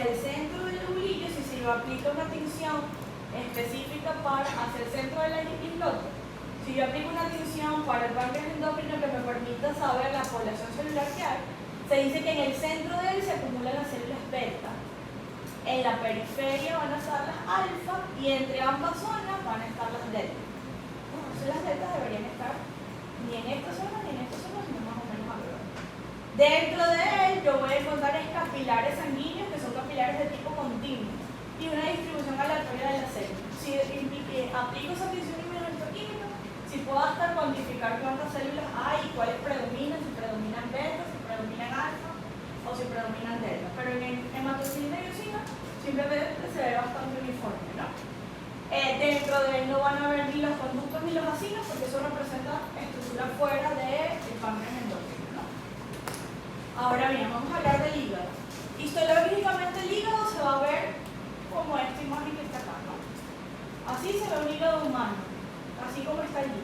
hacia el centro del lobulillo, si se yo aplico una tinción específica hacia el centro del islote, si yo aplico una tinción para el páncreas endocrino que me permita saber la población celular que hay, se dice que en el centro de él se acumulan las células beta, en la periferia van a estar las alfa y entre ambas zonas van a estar las delta. Entonces las deltas deberían estar ni en esta zona ni en esta zona, sino más o menos alrededor. Dentro de él yo voy a encontrar capilares sanguíneos que son capilares de tipo continuo y una distribución aleatoria de las células. Si aplico esa tinción inmunohistoquímica, si puedo hasta cuantificar cuántas células hay y cuáles predominan, si predominan beta, si predominan alfa o si predominan delta. Pero en hematocina y eosina simplemente se ve bastante uniforme, ¿no? Dentro de él no van a haber ni los conductos ni los vacinos porque eso representa estructura fuera del páncreas endocrino, ¿no? Ahora bien, vamos a hablar del hígado. Histológicamente el hígado se va a ver como esta imagen que está acá, ¿no? Así se ve un hígado humano, así como está allí.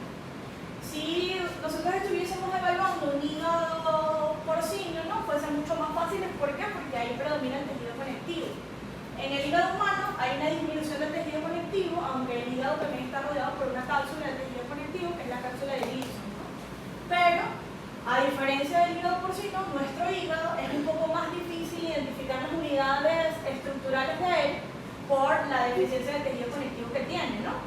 Si nosotros estuviésemos evaluando un hígado porcino, ¿no? Puede ser mucho más fácil. ¿Por qué? Porque ahí predomina el tejido conectivo. En el hígado humano hay una disminución del tejido conectivo, aunque el hígado también está rodeado por una cápsula de tejido conectivo, que es la cápsula de Gibson, ¿no? Pero, a diferencia del hígado porcino, nuestro hígado es un poco más difícil identificar las unidades estructurales de él por la deficiencia del tejido conectivo que tiene, ¿no?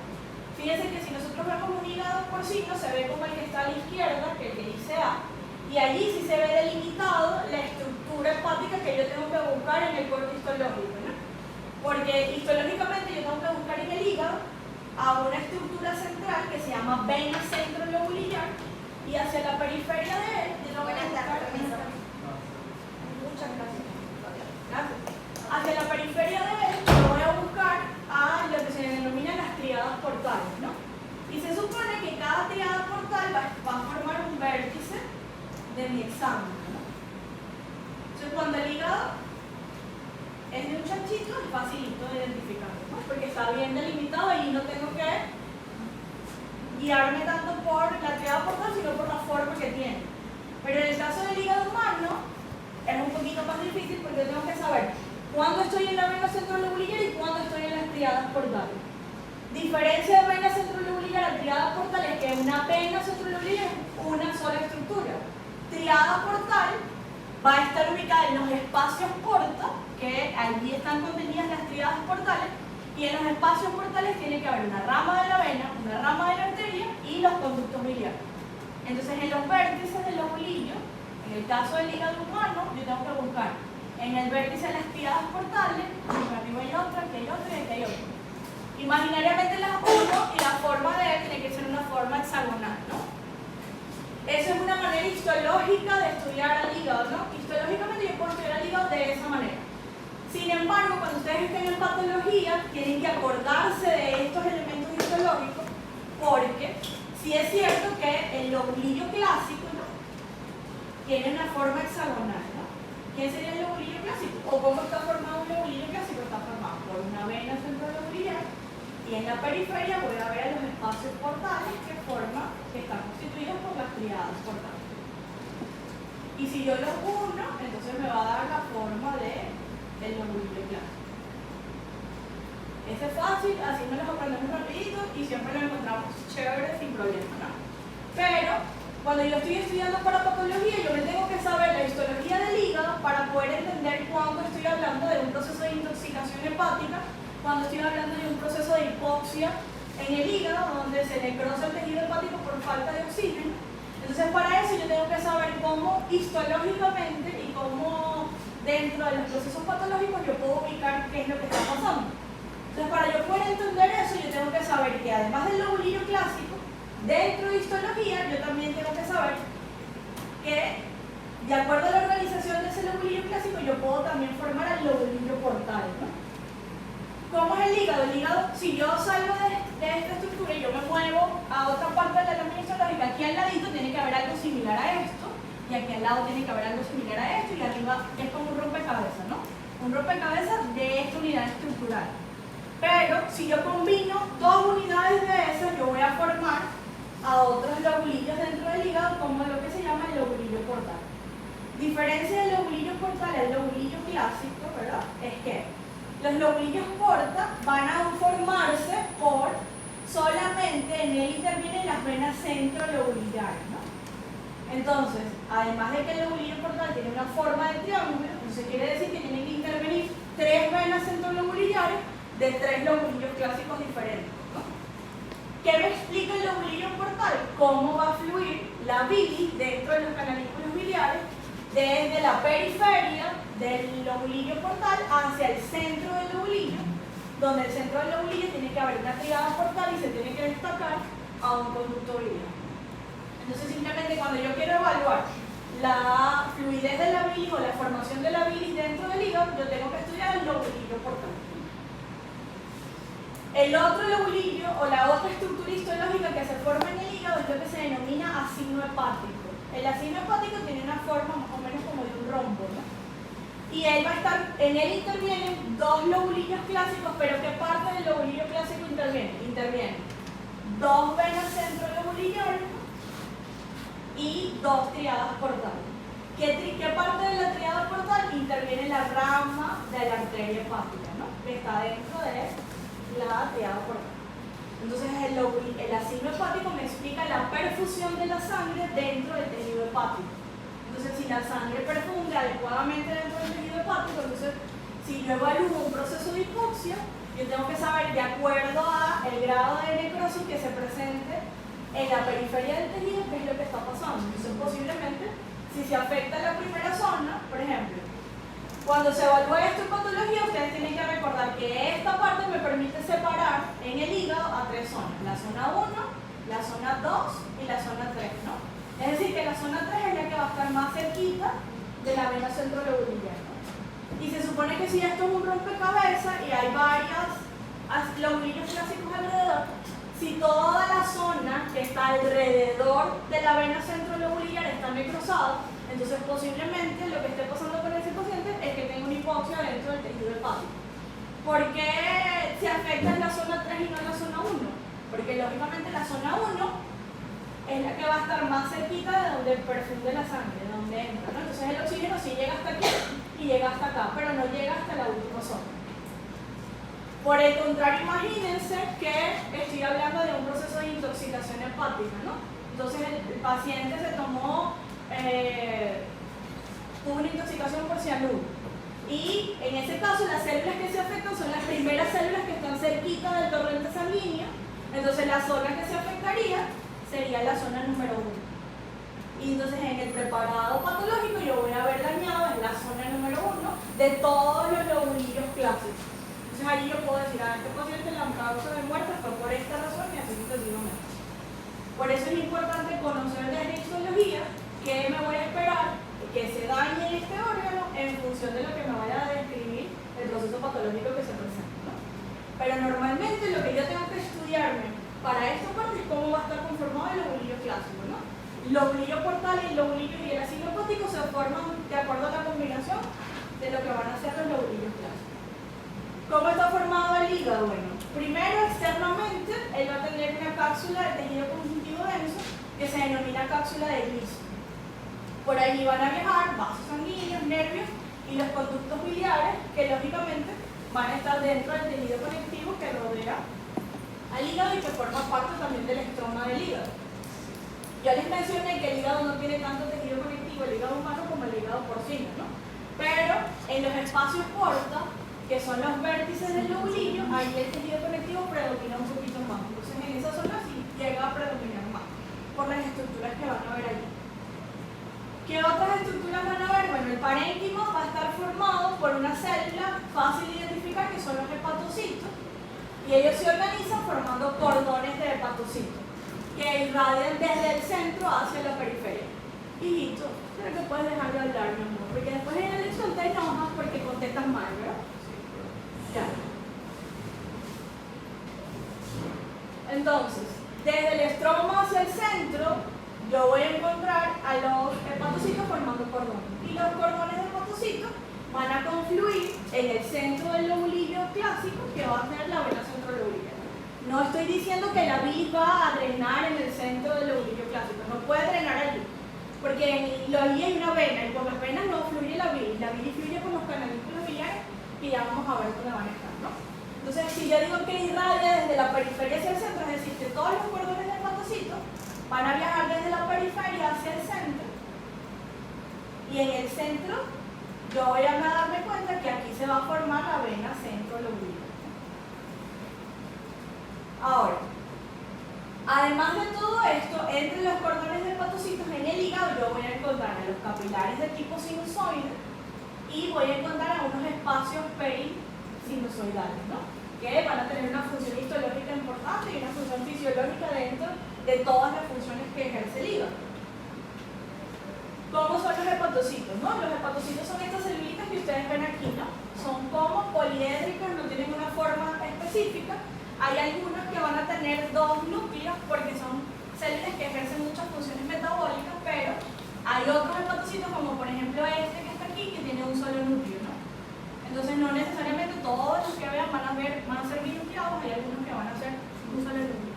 Fíjense que si nosotros vemos un hígado porcino, se ve como el que está a la izquierda, que dice A, y allí sí se ve delimitado la estructura hepática que yo tengo que buscar en el cuerpo histológico, ¿no? Porque histológicamente yo tengo que buscar en el hígado a una estructura central que se llama vena centrolobulillar y hacia la periferia de él yo tengo que buscar... Muchas gracias. Gracias. Hacia la periferia de él yo voy a buscar a lo que se denominan las triadas portales, ¿no? Y se supone que cada triada portal va a formar un vértice de mi examen, ¿no? Entonces cuando el hígado es de un chanchito, es facilito de identificarlo, ¿no? Porque está bien delimitado y no tengo que guiarme tanto por la triada portal, sino por la forma que tiene. Pero en el caso del hígado humano, es un poquito más difícil porque tengo que saber cuándo estoy en la vena centrolobulillar y cuándo estoy en las triadas portales. Diferencia de vena centrolobulillar a triada portal es que una vena centrolobulillar es una sola estructura. Triada portal va a estar ubicada en los espacios porta, que allí están contenidas las triadas portales, y en los espacios portales tiene que haber una rama de la vena, una rama de la arteria y los conductos biliares. Entonces en los vértices del lobulillo, en el caso del hígado humano, yo tengo que buscar en el vértice de las triadas portales, arriba hay otra, aquí hay otra y aquí hay otra. Imaginariamente las uno y la forma de él tiene que ser una forma hexagonal, ¿no? Eso es una manera histológica de estudiar al hígado, ¿no? Histológicamente yo puedo estudiar al hígado de esa manera. Sin embargo, cuando ustedes estén en patología, tienen que acordarse de estos elementos histológicos, porque sí es cierto que el lobulillo clásico, ¿no? Tiene una forma hexagonal, ¿no? ¿Qué sería el lobulillo clásico? ¿O cómo está formado un lobulillo clásico? Está formado por una vena centrolobulillar y en la periferia voy a ver los espacios portales que están constituidos por las triadas portales. Y si yo los uno, entonces me va a dar la forma del lobulillo clásico. Ese es fácil, así me los aprendemos rapidito y siempre lo encontramos chévere sin problema, ¿no? Pero cuando yo estoy estudiando para patología, yo me tengo que saber la histología del hígado para poder entender cuándo estoy hablando de un proceso de intoxicación hepática, cuando estoy hablando de un proceso de hipoxia en el hígado, donde se necrosa el tejido hepático por falta de oxígeno. Entonces, para eso yo tengo que saber cómo histológicamente y cómo dentro de los procesos patológicos yo puedo ubicar qué es lo que está pasando. Entonces, para yo poder entender eso, yo tengo que saber que además del lobulillo clásico, dentro de histología, yo también tengo que saber que, de acuerdo a la organización de ese lobulillo clásico, yo puedo también formar el lobulillo portal, ¿no? ¿Cómo es el hígado? El hígado, si yo salgo de esta estructura y yo me muevo a otra parte de la lámina histológica, aquí al ladito tiene que haber algo similar a esto, y aquí al lado tiene que haber algo similar a esto, y arriba es como un rompecabezas, ¿no? Un rompecabezas de esta unidad estructural. Pero si yo combino dos unidades de esas, yo voy a formar a otros lobulillos dentro del hígado, como lo que se llama el lobulillo portal. Diferencia del lobulillo portal al lobulillo clásico, ¿verdad? Es que Los lobulillos porta van a formarse por solamente en él intervienen las venas centrolobulillares, ¿no? Entonces, además de que el lobulillo portal tiene una forma de triángulo, entonces quiere decir que tienen que intervenir 3 venas centrolobulillares de 3 lobulillos clásicos diferentes, ¿no? ¿Qué me explica el lobulillo portal? Cómo va a fluir la bilis dentro de los canalículos biliares desde la periferia del lobulillo portal hacia el centro del lobulillo, donde el centro del lobulillo tiene que haber una triada portal y se tiene que destacar a un conducto biliar. Entonces, simplemente cuando yo quiero evaluar la fluidez de la bilis o la formación de la bilis dentro del hígado, yo tengo que estudiar el lobulillo portal. El otro lobulillo o la otra estructura histológica que se forma en el hígado es lo que se denomina asigno hepático. El asigno hepático tiene una forma más o menos como de un rombo, ¿no? Y él va a estar, en él intervienen 2 lobulillos clásicos, pero ¿qué parte del lobulillo clásico interviene? Intervienen 2 venas centrolobulillares y 2 triadas portales. ¿Qué parte de la triada portal? Interviene la rama de la arteria hepática, ¿no? Que está dentro de la triada portal. Entonces el asigno hepático me explica la perfusión de la sangre dentro del tejido hepático. Entonces, si la sangre perfunde adecuadamente dentro del tejido hepático, entonces si yo evalúo un proceso de hipoxia, yo tengo que saber de acuerdo a el grado de necrosis que se presente en la periferia del tejido qué es lo que está pasando. Entonces, posiblemente, si se afecta la primera zona, por ejemplo, cuando se evalúa esto en patología, ustedes tienen que recordar que esta parte me permite separar en el hígado a 3 zonas: la zona 1, la zona 2 y la zona 3, ¿no? Es decir, que la zona 3 es la que va a estar más cerquita de la vena centrolobuliar, ¿no? Y se supone que si esto es un rompecabezas y hay varios lobulillos clásicos alrededor, si toda la zona que está alrededor de la vena centrolobuliar está necrosada, entonces posiblemente lo que esté pasando con ese paciente es que tenga una hipoxia dentro del tejido hepático. ¿Por qué se afecta en la zona 3 y no en la zona 1? Porque lógicamente la zona 1 es la que va a estar más cerquita de donde perfunde la sangre, de donde entra, ¿no? Entonces el oxígeno sí llega hasta aquí y llega hasta acá, pero no llega hasta la última zona. Por el contrario, imagínense que estoy hablando de un proceso de intoxicación hepática, ¿no? Entonces el paciente se tomó, tuvo una intoxicación por cianuro. Y en ese caso las células que se afectan son las primeras células que están cerquita del torrente sanguíneo. Entonces la zona que se afectaría sería la zona número 1. Y entonces en el preparado patológico yo voy a haber dañado en la zona número 1 de todos los lobulillos clásicos. Entonces allí yo puedo decir, a este paciente la causa de muerte fue por esta razón y así sucesivamente. Por eso es importante conocer desde histología qué me voy a esperar que se dañe este órgano en función de lo que me vaya a describir el proceso patológico que se presenta, ¿no? Pero normalmente lo que yo tengo que estudiarme para esta parte es cómo va a estar conformado el lobulillo clásico, ¿no? El lobulillo portal y el lobulillo y el asigno hepático se forman de acuerdo a la combinación de lo que van a ser los lobulillos clásicos. ¿Cómo está formado el hígado? Bueno, primero externamente él va a tener una cápsula de tejido conjuntivo denso que se denomina cápsula de Gleason. Por allí van a viajar vasos sanguíneos, nervios y los conductos biliares que lógicamente van a estar dentro del tejido conectivo que rodea al hígado y que forma parte también del estroma del hígado. Yo les mencioné que el hígado no tiene tanto tejido conectivo, el hígado humano, como el hígado porcino, ¿no? Pero en los espacios porta, que son los vértices del lobulillo, ahí el tejido conectivo predomina un poquito más. Entonces en esa zona sí llega a predominar más por las estructuras que van a ver allí. ¿Qué otras estructuras van a ver? Bueno, el parénquimo va a estar formado por una célula fácil de identificar que son los hepatocitos y ellos se organizan formando cordones de hepatocitos que irradian desde el centro hacia la periferia. Hijito, creo que puedes dejar de hablar, mi amor, porque después en la lección te enojas porque contestas mal, ¿verdad? Ya. Entonces, desde el estroma hacia el centro, yo voy a encontrar a los hepatocitos formando cordones. Y los cordones de hepatocitos van a confluir en el centro del lobulillo clásico, que va a ser la vena centrolobuliar. No estoy diciendo que la bilis va a drenar en el centro del lobulillo clásico, no puede drenar allí. Porque allí hay una vena y por las venas no fluye la bilis fluye por los canalículos biliares que ya vamos a ver dónde van a estar, ¿no? Entonces, si yo digo que irradia desde la periferia hacia el centro, es decir, que todos los cordones del hepatocito van a viajar desde la periferia hacia el centro, y en el centro yo voy a darme cuenta que aquí se va a formar la vena centrolobular. Ahora, además de todo esto, entre los cordones de hepatocitos en el hígado yo voy a encontrar a los capilares de tipo sinusoide y voy a encontrar a unos espacios perisinusoidales, ¿no? Que van a tener una función histológica importante y una función fisiológica dentro de todas las funciones que ejerce el hígado. ¿Cómo son los hepatocitos? ¿No? Los hepatocitos son estas celulitas que ustedes ven aquí, ¿no? Son como poliédricas, no tienen una forma específica. Hay algunos que van a tener dos núcleos porque son células que ejercen muchas funciones metabólicas, pero hay otros hepatocitos, como por ejemplo este que está aquí, que tiene un solo núcleo, ¿no? Entonces no necesariamente todos los que vean van a ser binucleados, hay algunos que van a ser un solo núcleo.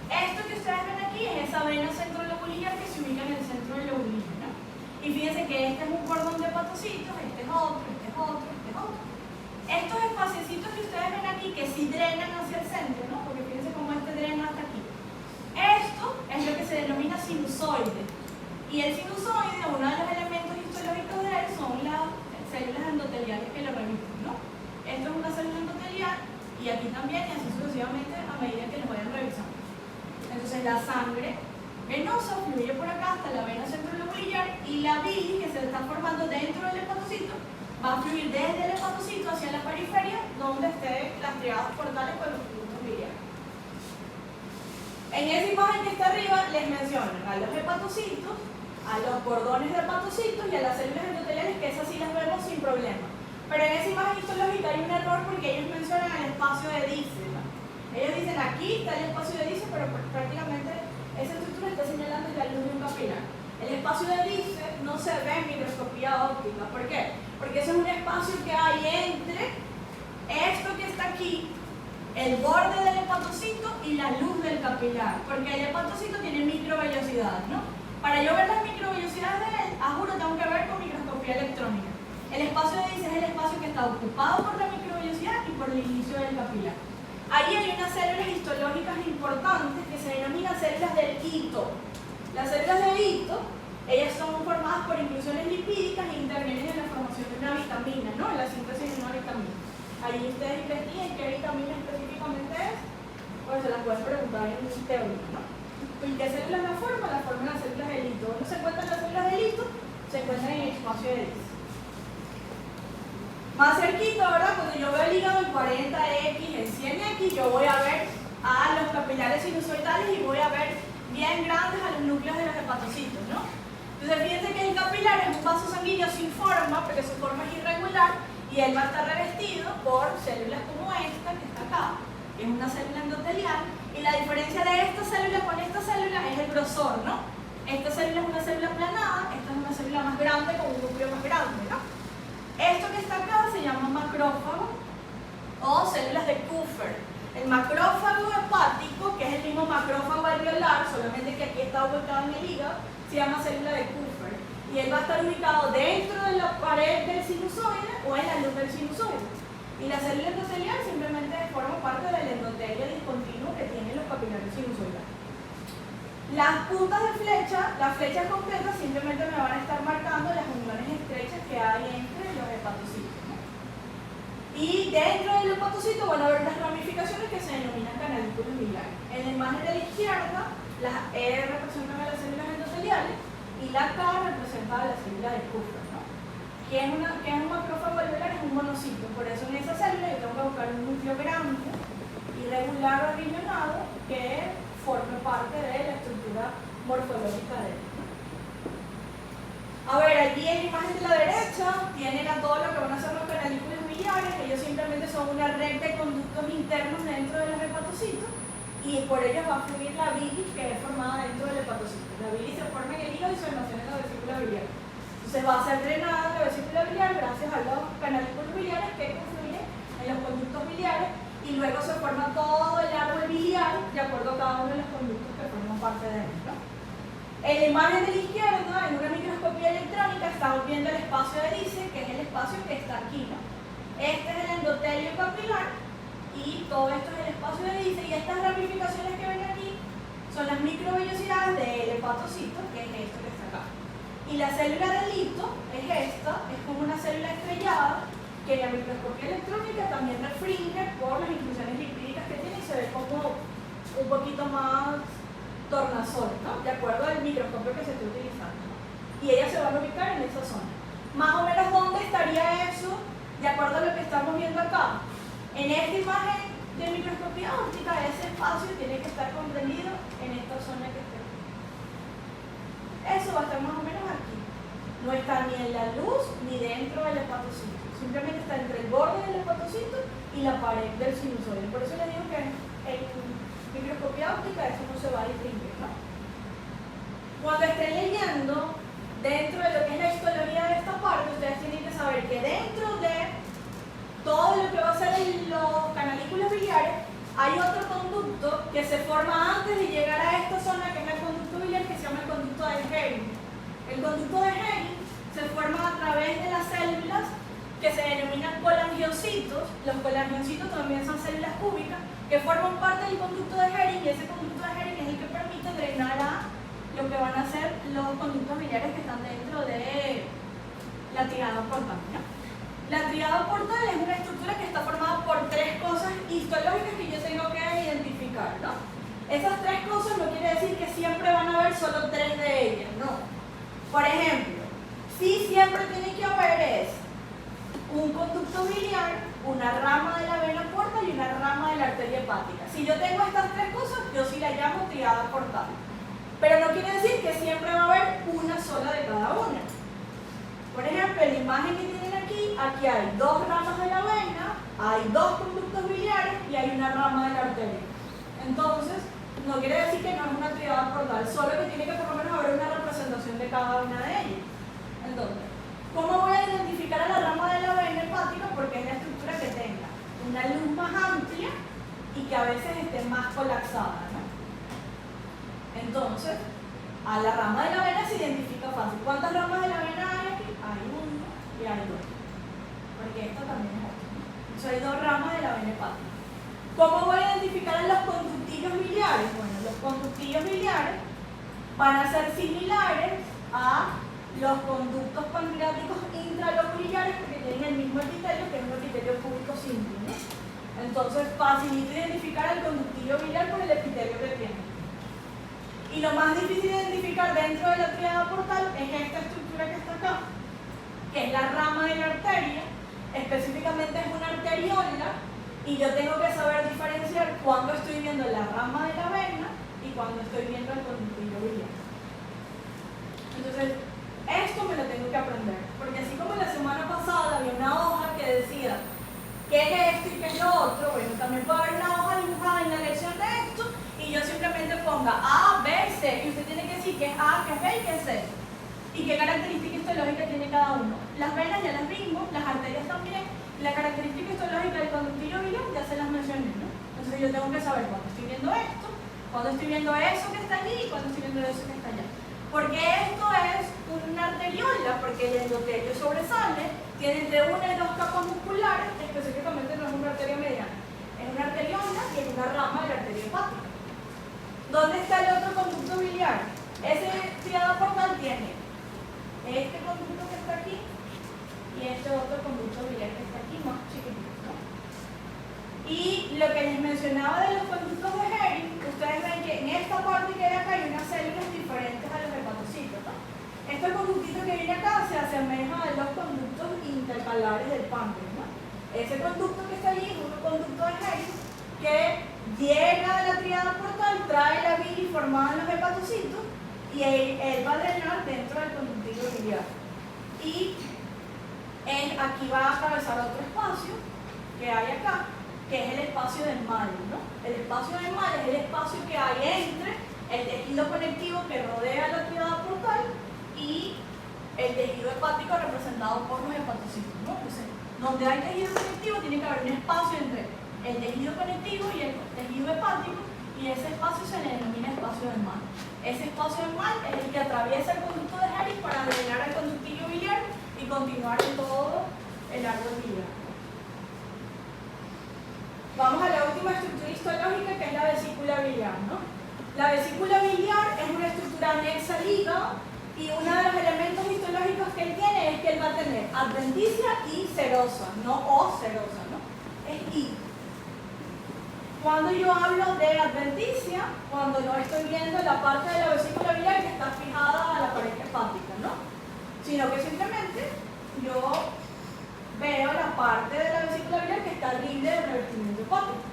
Esto que ustedes ven aquí es esa vena centrolobular que se ubica en el centro del lobulillo, ¿no? Y fíjense que este es un cordón de hepatocitos, este es otro, este es otro, este es otro. Estos espaciecitos que ustedes ven aquí que sí drenan hacia el centro, ¿no? Porque fíjense cómo este drena hasta aquí. Esto es lo que se denomina sinusoide. Y el sinusoide, uno de los elementos histológicos de él son las células endoteliales que lo revisten, ¿no? Esto es una célula endotelial y aquí también, y así sucesivamente a medida que los vayan revisando. Entonces la sangre venosa fluye por acá hasta la vena centrolobular y la bilis que se está formando dentro del hepatocito va a fluir desde el hepatocito hacia la periferia donde estén las triadas portales con los conductos biliares. En esa imagen que está arriba les mencionan a los hepatocitos, a los cordones de hepatocitos y a las células endoteliales, que esas sí las vemos sin problema. Pero en esa imagen histológica hay un error porque ellos mencionan el espacio de Dice, ¿no? Ellos dicen aquí está el espacio de Dice, pero prácticamente esa estructura está señalando la luz de un capilar. El espacio de Dice no se ve en microscopía óptica. ¿Por qué? Porque ese es un espacio que hay entre esto que está aquí, el borde del hepatocito y la luz del capilar. Porque el hepatocito tiene microvellosidades, ¿no? Para yo ver las microvellosidades de él, a juro tengo que ver con microscopía electrónica. El espacio de Dice es el espacio que está ocupado por la microvellosidad y por el inicio del capilar. Ahí hay unas células histológicas importantes que se denominan células del hito. Las células del hito, ellas son formadas por inclusiones lipídicas e intervienen en la formación de una vitamina, ¿no? En la síntesis de una vitamina. Ahí ustedes investiguen qué vitamina específicamente es, pues se las pueden preguntar en un teórico, ¿no? ¿Y qué células la forman? La forman las células del hito. ¿Dónde se encuentran las células del hito? Se encuentran en el espacio de Dice. Más cerquita, ¿verdad? Cuando yo veo el hígado en 40X, en 100X, yo voy a ver a los capilares sinusoidales y voy a ver bien grandes a los núcleos de los hepatocitos, ¿no? Entonces fíjense que el capilar es un vaso sanguíneo sin forma, porque su forma es irregular, y él va a estar revestido por células como esta, que está acá, que es una célula endotelial, y la diferencia de esta célula con esta célula es el grosor, ¿no? Esta célula es una célula aplanada, esta es una célula más grande con un núcleo más grande, ¿no? Esto que está acá se llama macrófago o células de Kupffer. El macrófago hepático, que es el mismo macrófago alveolar, solamente que aquí está ubicado en el hígado, se llama célula de Kupffer. Y él va a estar ubicado dentro de la pared del sinusoide o en la luz del sinusoide. Y la célula endotelial simplemente forma parte del endotelio discontinuo que tienen los capilares sinusoidales. Las puntas de flecha, las flechas completas simplemente me van a estar marcando las uniones estrechas que hay entre los hepatocitos, ¿no? Y dentro del hepatocito van a haber unas ramificaciones que se denominan canalículas biliares. En la imagen de la izquierda, las E representan a las células endoteliales y la K representa a la célula de Kupffer, ¿no? ¿Qué es un macrófago alveolar? Es un monocito. Por eso en esa célula yo tengo que buscar un núcleo grande, irregular o riñonado, que forme parte de la estructura morfológica de él. A ver, allí en la imagen de la derecha tienen a todo lo que van a ser los canalículas biliares. Ellos simplemente son una red de conductos internos dentro de los hepatocitos y por ellos va a fluir la bilis que es formada dentro del hepatocito. La bilis se forma en el hígado y se almacena en la vesícula biliar. Entonces va a ser drenada la vesícula biliar gracias a los canalículos biliares que confluyen en los conductos biliares y luego se forma todo el árbol biliar de acuerdo a cada uno de los conductos que forman parte de él, ¿no? En la imagen de la izquierda, en una microscopía electrónica, estamos viendo el espacio de Dice, que es el espacio que está aquí, ¿no? Este es el endotelio capilar y todo esto es el espacio de hélice, y estas ramificaciones que ven aquí son las microvellosidades del hepatocito, que es esto que está acá. Y la célula del hito es esta, es como una célula estrellada que en la microscopía electrónica también refringe por las inclusiones lipídicas que tiene y se ve como un poquito más tornasol, ¿no? De acuerdo al microscopio que se esté utilizando, ¿no? Y ella se va a ubicar en esa zona. Más o menos, ¿dónde estaría eso? De acuerdo a lo que estamos viendo acá. En esta imagen de microscopía óptica, ese espacio tiene que estar comprendido en esta zona que está aquí. Eso va a estar más o menos aquí. No está ni en la luz ni dentro del hepatocito. Simplemente está entre el borde del hepatocito y la pared del sinusoide. Por eso les digo que en microscopía óptica eso no se va a distinguir, ¿no? Cuando estén leyendo dentro de lo que es la histología de esta parte, ustedes tienen que saber que dentro de todo lo que va a ser los canalículos biliares hay otro conducto que se forma antes de llegar a esta zona, que es el conducto biliar, que se llama el conducto de Henry. El conducto de Henry se forma a través de las células que se denominan colangiocitos. Los colangiocitos también son células cúbicas que forman parte del conducto de Henry, y ese conducto de Henry es el que permite drenar a lo que van a ser los conductos biliares que están dentro de la tríada portal, ¿no? La tríada portal es una estructura que está formada por tres cosas histológicas que yo tengo que identificar, ¿no? Esas tres cosas no quiere decir que siempre van a haber solo tres de ellas, no. Por ejemplo, sí siempre tiene que haber es un conducto biliar, una rama de la vena porta y una rama de la arteria hepática. Si yo tengo estas tres cosas, yo sí la llamo tríada portal. Pero no quiere decir que siempre va a haber una sola de cada una. Por ejemplo, en la imagen que tienen aquí hay dos ramas de la vena, hay dos conductos biliares y hay una rama de la arteria. Entonces, no quiere decir que no es una tríada portal, solo que tiene que por lo menos haber una representación de cada una de ellas. Entonces, ¿cómo voy a identificar a la rama de la vena hepática? Porque es la estructura que tenga una luz más amplia y que a veces esté más colapsada, ¿no? Entonces, a la rama de la vena se identifica fácil. ¿Cuántas ramas de la vena hay aquí? Hay una y hay dos. Porque esta también es otra. Entonces hay dos ramas de la vena hepática. ¿Cómo voy a identificar a los conductillos biliares? Bueno, los conductillos biliares van a ser similares a los conductos pancreáticos intraloculiares porque tienen el mismo epitelio, que es un epitelio cúbico simple, ¿no? Entonces facilita identificar el conductillo biliar por el epitelio que tiene. Y lo más difícil de identificar dentro de la tríada portal es esta estructura que está acá, que es la rama de la arteria. Específicamente es una arteriola, y yo tengo que saber diferenciar cuando estoy viendo la rama de la vena y cuando estoy viendo el conductillo biliar. Entonces, esto me lo tengo que aprender, porque así como la semana pasada había una hoja que decía qué es esto y qué es lo otro, bueno, también puede haber una hoja dibujada en la lección de esto y yo simplemente ponga A, B, C, y usted tiene que decir qué es A, qué es B y qué es C, y qué característica histológica tiene cada uno. Las venas ya las vimos, las arterias también, y la característica histológica del conductillo biliar ya se las mencioné, ¿no? Entonces yo tengo que saber cuando estoy viendo esto, cuando estoy viendo eso que está allí y cuando estoy viendo eso que está allá. Porque esto es una arteriola, porque el endotelio sobresale, tiene entre una y dos capas musculares, específicamente no es una arteria mediana, es una arteriola y es una rama de la arteria hepática. ¿Dónde está el otro conducto biliar? Ese tríada portal tiene este conducto que está aquí y este otro conducto biliar que está aquí, más chiquitito, ¿no? Y lo que les mencionaba de los conductos de Henry, ustedes ven que en esta parte que hay acá hay unas células diferentes a los hepatocitos, ¿no? Este conductito que viene acá se asemeja a los conductos intercalares del páncreas, ¿no? Ese conducto que está allí es un conducto de Henry que llega a la tríada portal, trae la bilis formada en los hepatocitos y él va a drenar dentro del conductillo biliar. Y él aquí va a atravesar otro espacio que hay acá, que es el espacio del mal, ¿no? El espacio del mal es el espacio que hay entre el tejido conectivo que rodea la tríada portal y el tejido hepático representado por los hepatocitos, ¿no? Entonces, donde hay tejido conectivo tiene que haber un espacio entre el tejido conectivo y el tejido hepático, y ese espacio se le denomina espacio del mal. Ese espacio del mal es el que atraviesa el conducto de Henry para drenar el conductillo biliar y continuar en todo el árbol biliar. vamos a la última estructura histológica, que es la vesícula biliar, ¿no? La vesícula biliar es una estructura anexa al hígado y uno de los elementos histológicos que él tiene es que él va a tener adventicia y serosa, no o serosa, ¿no? Es I. Cuando yo hablo de adventicia, cuando no estoy viendo la parte de la vesícula biliar que está fijada a la pared hepática, ¿no? Sino que simplemente yo veo la parte de la vesícula biliar que está libre de revestimiento hepático.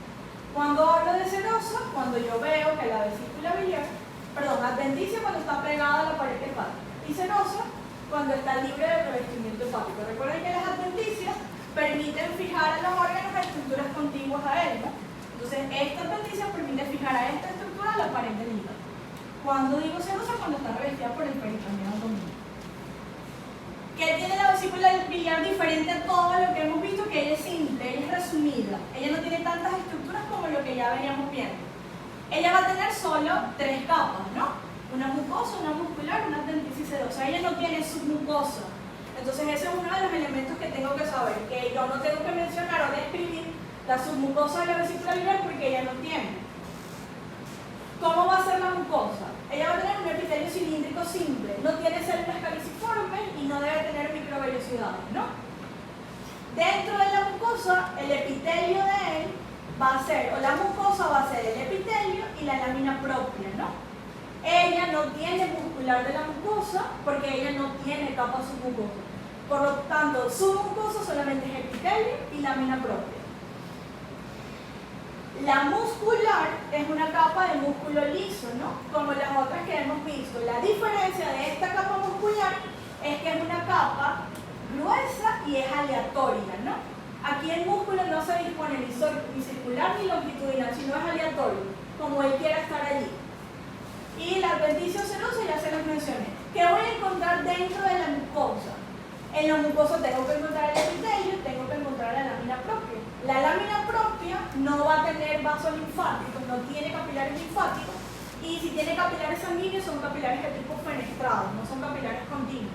Cuando hablo de serosa, cuando yo veo que la vesícula biliar, perdón, adventicia cuando está pegada a la pared hepática y serosa cuando está libre de revestimiento hepático. Recuerden que las adventicias permiten fijar a los órganos a estructuras contiguas a él, ¿no? Entonces, esta adventicia permite fijar a esta estructura a la pared del hígado. Cuando digo serosa, cuando está revestida por el peritoneado abdominal. ¿Qué tiene la vesícula biliar diferente a todo lo que hemos visto? Que ella es simple, ella es resumida. Ella no tiene tantas estructuras como lo que ya veníamos viendo. Ella va a tener solo 3 capas, ¿no? Una mucosa, una muscular, una adventicia y serosa. Ella no tiene submucosa. Entonces, ese es uno de los elementos que tengo que saber. Que yo no tengo que mencionar o describir la submucosa de la vesícula biliar porque ella no tiene. ¿Cómo va a ser la mucosa? Ella va a tener un epitelio cilíndrico simple, no tiene células caliciformes y no debe tener microvellosidades, ¿no? Dentro de la mucosa, el epitelio de él va a ser, o la mucosa va a ser el epitelio y la lámina propia, ¿no? Ella no tiene muscular de la mucosa porque ella no tiene capa submucosa. Por lo tanto, submucosa solamente es epitelio y lámina propia. La muscular es una capa de músculo liso, ¿no? Como las otras que hemos visto. La diferencia de esta capa muscular es que es una capa gruesa y es aleatoria, ¿no? Aquí el músculo no se dispone ni circular ni longitudinal, sino es aleatorio, como él quiera estar allí. Y la adventicia serosa ya se los mencioné. ¿Qué voy a encontrar dentro de la mucosa? En la mucosa tengo que encontrar el epitelio, tengo que encontrar la lámina propia. La lámina propia no va a tener vasos linfáticos, no tiene capilares linfáticos, y si tiene capilares sanguíneos son capilares de tipo fenestrado, no son capilares continuos.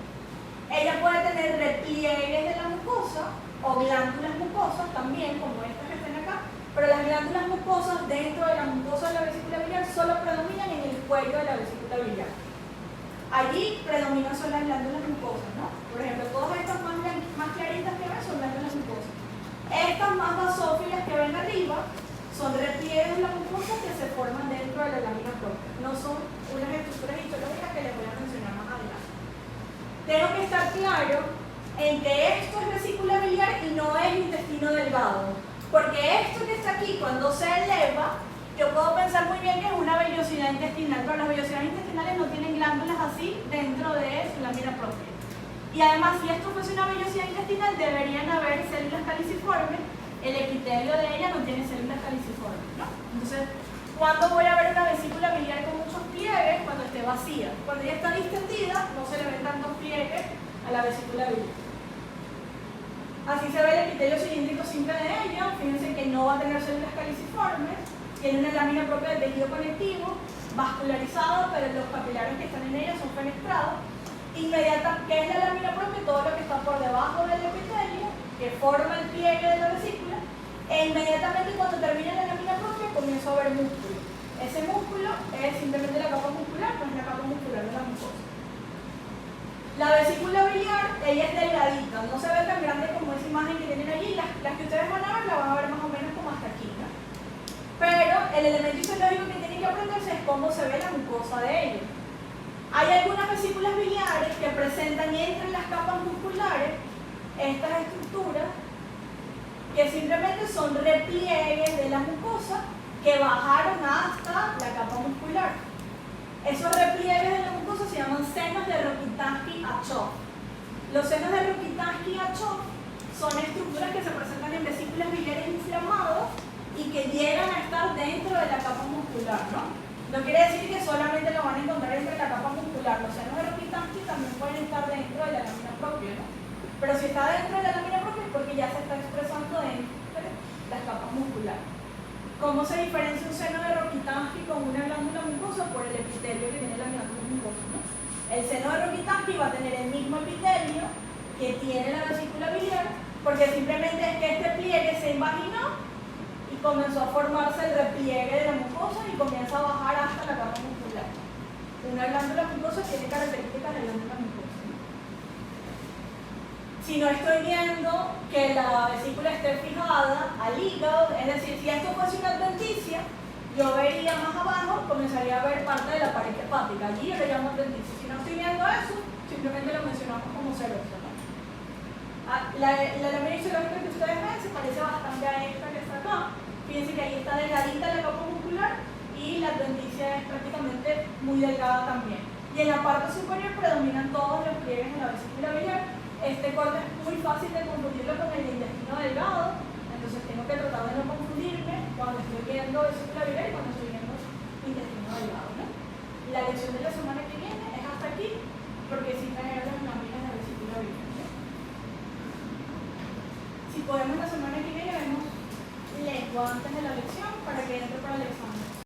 Ella puede tener repliegues de la mucosa o glándulas mucosas también, como estas que están acá, pero las glándulas mucosas dentro de la mucosa de la vesícula biliar solo predominan en el cuello de la vesícula biliar. Allí predominan son las glándulas mucosas, ¿no? Por ejemplo, todas estas más claritas que ven son glándulas mucosas. Estas más basófilas que ven arriba son repliegues de la mucosa que se forman dentro de la lámina propia. No son unas estructuras histológicas que les voy a mencionar más adelante. Tengo que estar claro en que esto es vesícula biliar y no es intestino delgado. Porque esto que está aquí, cuando se eleva, yo puedo pensar muy bien que es una vellosidad intestinal, pero las vellosidades intestinales no tienen glándulas así dentro de su lámina propia. Y además, si esto fuese una vellosidad intestinal, deberían haber células caliciformes. El epitelio de ella no tiene células caliciformes, ¿no? Entonces, ¿cuándo voy a ver una vesícula biliar con muchos pliegues? Cuando esté vacía. Cuando ya está distendida, no se le ven tantos pliegues a la vesícula biliar. Así se ve el epitelio cilíndrico simple de ella. Fíjense que no va a tener células caliciformes. Tiene una lámina propia de tejido conectivo, vascularizado, pero los capilares que están en ella son fenestrados. Inmediatamente, ¿qué es la lámina propia? Todo lo que está por debajo del epitelio, que forma el pliegue de la vesícula, e inmediatamente cuando termina la lámina propia comienza a haber músculo. Ese músculo es simplemente la capa muscular, no es la capa muscular de la mucosa. La vesícula biliar, ella es delgadita, no se ve tan grande como esa imagen que tienen allí. Las que ustedes van a ver, la van a ver más o menos como hasta aquí, ¿no? Pero el elemento histológico que tienen que aprenderse es cómo se ve la mucosa de ella. Hay algunas vesículas biliares que presentan entre las capas musculares estas estructuras que simplemente son repliegues de la mucosa que bajaron hasta la capa muscular. Esos repliegues de la mucosa se llaman senos de Rokitansky-Achov. Los senos de Rokitansky-Achov son estructuras que se presentan en vesículas biliares inflamadas y que llegan a estar dentro de la capa muscular, ¿no? No quiere decir que solamente lo van a encontrar entre la capa muscular. Los senos de Rokitansky también pueden estar dentro de la lámina propia, ¿no? Pero si está dentro de la lámina propia es porque ya se está expresando dentro de las capas musculares. ¿Cómo se diferencia un seno de Rokitansky con una glándula mucosa? Por el epitelio que tiene la glándula mucosa, ¿no? El seno de Rokitansky va a tener el mismo epitelio que tiene la vesícula biliar, porque simplemente es que este pliegue se invaginó y comenzó a formarse el repliegue de la mucosa y comienza a bajar hasta la capa muscular. Una glándula mucosa tiene características de glándula mucosa. Si no estoy viendo que la vesícula esté fijada al hígado, es decir, si esto fuese una adventicia, yo vería más abajo, comenzaría a ver parte de la pared hepática. Allí yo le llamo adventicia. Si no estoy viendo eso, simplemente lo mencionamos como serosa. La lámina histológica que ustedes ven se parece bastante a esta que está acá. Fíjense que ahí está delgadita la capa muscular y la adventicia es prácticamente muy delgada también. Y en la parte superior predominan todos los pliegues de la vesícula biliar. Este corte es muy fácil de confundirlo con el intestino delgado, entonces tengo que tratar de no confundirme cuando estoy viendo vesícula biliar y cuando estoy viendo intestino delgado, ¿no? La lección de la semana que viene es hasta aquí, porque sí traen las láminas de la vesícula biliar, ¿no? Si podemos la semana que viene vemos lengua antes de la lección para que